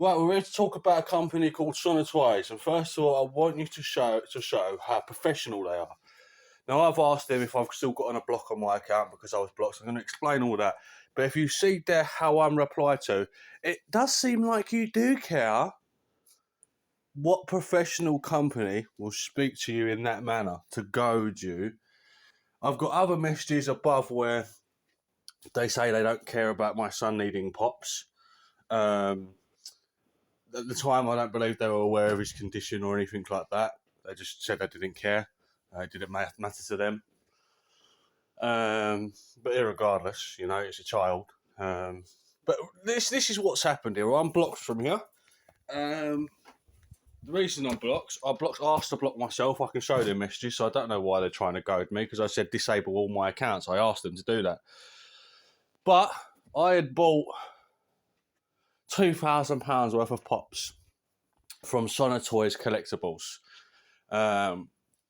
Right, we're here to talk about a company called Sonotwise, and first of all, I want you to show how professional they are. Now, I've asked them if I've still got a block on my account because I was blocked. So I'm going to explain all that. But if you see there how I'm replied to, it does seem like you do care. What professional company will speak to you in that manner to goad you? I've got other messages above where they say they don't care about my son needing pops. At the time, I don't believe they were aware of his condition or anything like that. They just said they didn't care. It didn't matter to them. But irregardless, you know, it's a child. But this is what's happened here. I'm blocked from here. The reason I'm blocked, asked to block myself. I can show them messages, so I don't know why they're trying to goad me, because I said disable all my accounts. I asked them to do that. But I had bought £2,000 worth of pops from Sonotwise collectibles. A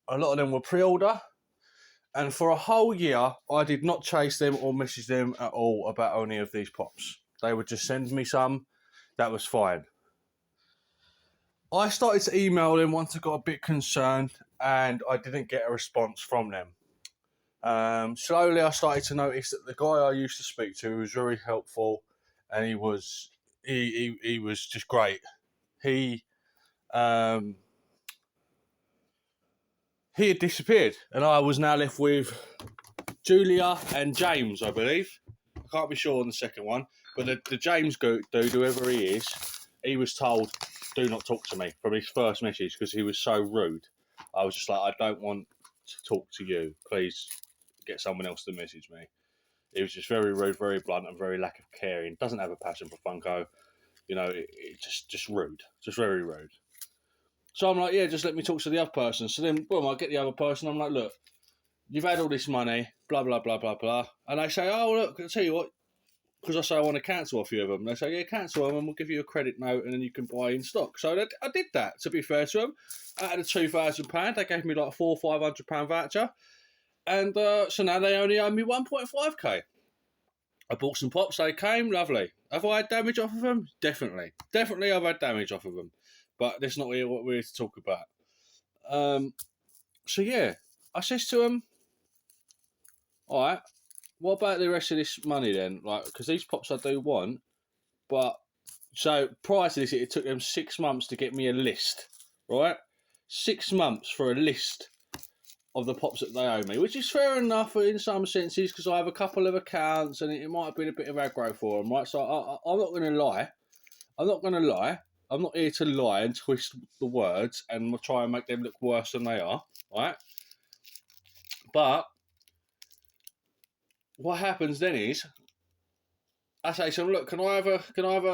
lot of them were pre-order, and for a whole year I did not chase them or message them at all about any of these pops. They would just send me some. That was fine. I started to email them once I got a bit concerned, and I didn't get a response from them. Slowly I started to notice that the guy I used to speak to was very helpful, and he was just great. He had disappeared, and I was now left with Julia and James, I believe. I can't be sure on the second one, but the James dude, whoever he is, he was told, do not talk to me, from his first message, because he was so rude. I was just like, I don't want to talk to you. Please get someone else to message me. He was just very rude, very blunt, and very lack of caring. Doesn't have a passion for Funko. You know, it just rude. Just very rude. So I'm like, yeah, just let me talk to the other person. So then, boom, I get the other person. I'm like, look, you've had all this money, blah, blah, blah, blah, blah. And they say, oh, look, I'll tell you what, because I say I want to cancel a few of them. They say, yeah, cancel them and we'll give you a credit note and then you can buy in stock. So I did that, to be fair to them. Out of the £2,000, they gave me like £400 or £500 voucher. And so now they only owe me 1.5k. I bought some pops, they came, lovely. Have I had damage off of them? Definitely. Definitely I've had damage off of them. But that's not really what we're here to talk about. So yeah, I says to him, all right, what about the rest of this money then? Like, because these pops I do want, but so prior to this, it took them 6 months to get me a list, right? 6 months for a list of the pops that they owe me, which is fair enough in some senses, because I have a couple of accounts and it might have been a bit of aggro for them, right? So I'm not going to lie. I'm not here to lie and twist the words and try and make them look worse than they are, right? But what happens then is, I say to them, look, can I have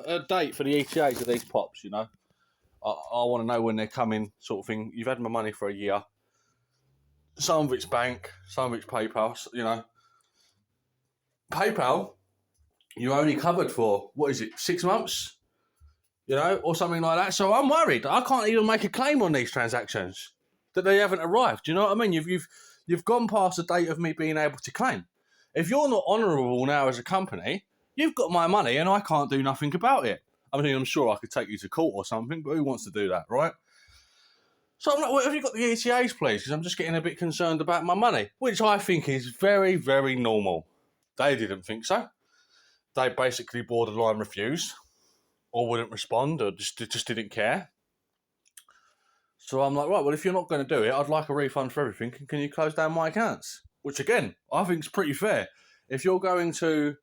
a date for the ETAs of these pops? You know, I want to know when they're coming, sort of thing. You've had my money for a year. Some of it's bank, some of it's PayPal. You know, PayPal, you're only covered for, what is it, 6 months? You know, or something like that. So I'm worried. I can't even make a claim on these transactions that they haven't arrived. Do you know what I mean? You've gone past the date of me being able to claim. If you're not honourable now as a company, you've got my money and I can't do nothing about it. I mean, I'm sure I could take you to court or something, but who wants to do that, right? So I'm like, well, have you got the ETAs, please? Because I'm just getting a bit concerned about my money, which I think is very, very normal. They didn't think so. They basically borderline refused, or wouldn't respond, or just didn't care. So I'm like, right, well, if you're not going to do it, I'd like a refund for everything. Can you close down my accounts? Which, again, I think is pretty fair. If you're going to...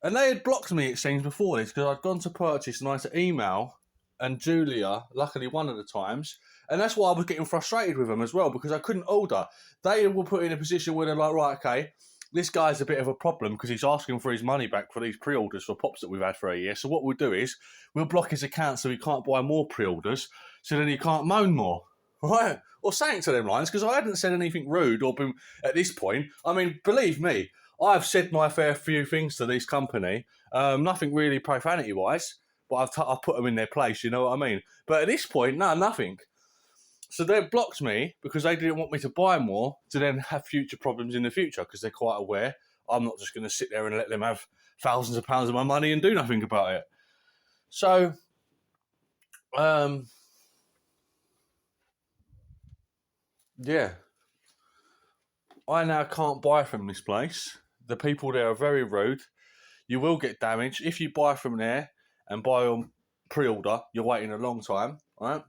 And they had blocked me, it seems, before this, because I'd gone to purchase and I had to email, and Julia, luckily one of the times, and that's why I was getting frustrated with them as well, because I couldn't order. They were put in a position where they're like, right, okay, this guy's a bit of a problem because he's asking for his money back for these pre-orders for pops that we've had for a year. So what we'll do is we'll block his account so he can't buy more pre-orders, so then he can't moan more, right? Or saying to them lines, because I hadn't said anything rude or been at this point. I mean, believe me, I've said my fair few things to this company, nothing really profanity-wise, but I've put them in their place, you know what I mean? But at this point, no, nothing. So they blocked me because they didn't want me to buy more to then have future problems in the future, because they're quite aware I'm not just going to sit there and let them have thousands of pounds of my money and do nothing about it. So, yeah, I now can't buy from this place. The people there are very rude. You will get damage if you buy from there and buy on pre-order. You're waiting a long time, right?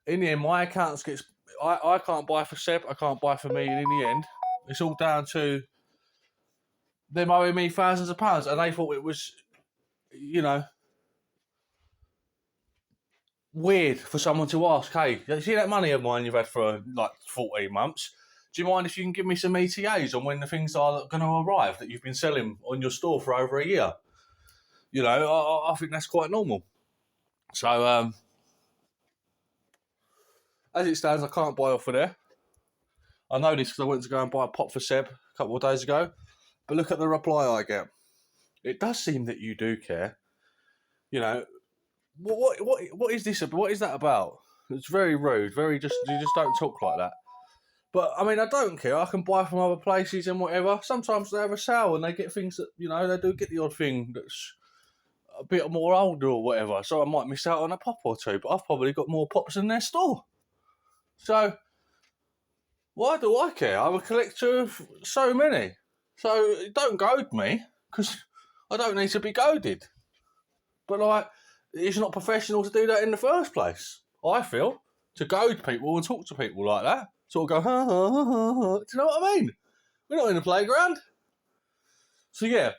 In the end, my accounts gets. I can't buy for Seb. I can't buy for me. And in the end, it's all down to them owing me thousands of pounds, and they thought it was, you know, weird for someone to ask, hey, you see that money of mine you've had for like 14 months? Do you mind if you can give me some ETAs on when the things are going to arrive that you've been selling on your store for over a year? You know, I think that's quite normal. So, as it stands, I can't buy off of there. I know this because I went to go and buy a pop for Seb a couple of days ago. But look at the reply I get. It does seem that you do care. You know, what is this? What is that about? It's very rude. Very just you just don't talk like that. But I mean, I don't care. I can buy from other places and whatever. Sometimes they have a sale and they get things that they do get the odd thing that's a bit more older or whatever. So I might miss out on a pop or two. But I've probably got more pops in their store. So why do I care? I'm a collector of so many. So don't goad me because I don't need to be goaded. But like, it's not professional to do that in the first place. I feel to goad people and talk to people like that. Sort of go, ha ha ha ha ha. Do you know what I mean? We're not in the playground. So yeah,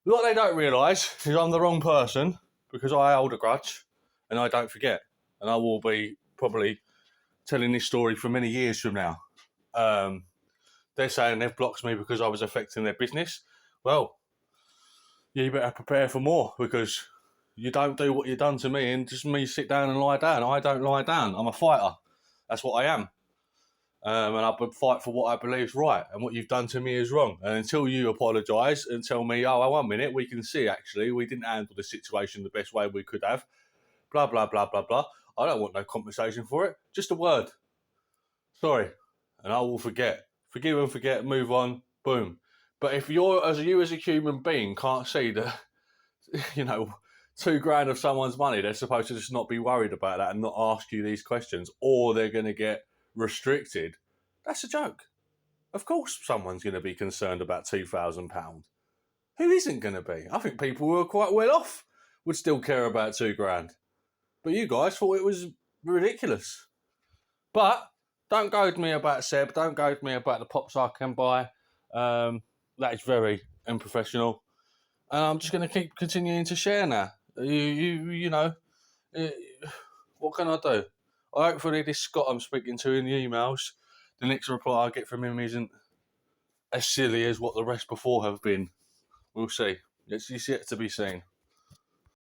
what they don't realise is I'm the wrong person because I hold a grudge and I don't forget. And I will be probably telling this story for many years from now. They're saying they've blocked me because I was affecting their business. Well, you better prepare for more because you don't do what you've done to me and just me sit down and lie down. I don't lie down. I'm a fighter. That's what I am. And I would fight for what I believe is right. And what you've done to me is wrong. And until you apologise and tell me, oh, 1 minute, we can see actually we didn't handle the situation the best way we could have. Blah, blah, blah, blah, blah. I don't want no compensation for it. Just a word. Sorry. And I will forget. Forgive and forget, move on, boom. But if you as a human being can't see that, $2,000 of someone's money, they're supposed to just not be worried about that and not ask you these questions, or they're going to get restricted. That's a joke. Of course, someone's going to be concerned about £2,000. Who isn't going to be? I think people who are quite well off would still care about $2,000. But you guys thought it was ridiculous. But don't goad me about Seb. Don't goad me about the pops I can buy. That is very unprofessional. And I'm just going to keep continuing to share now. What can I do? Hopefully this Scott I'm speaking to in the emails, the next reply I get from him isn't as silly as what the rest before have been. We'll see. It's yet to be seen.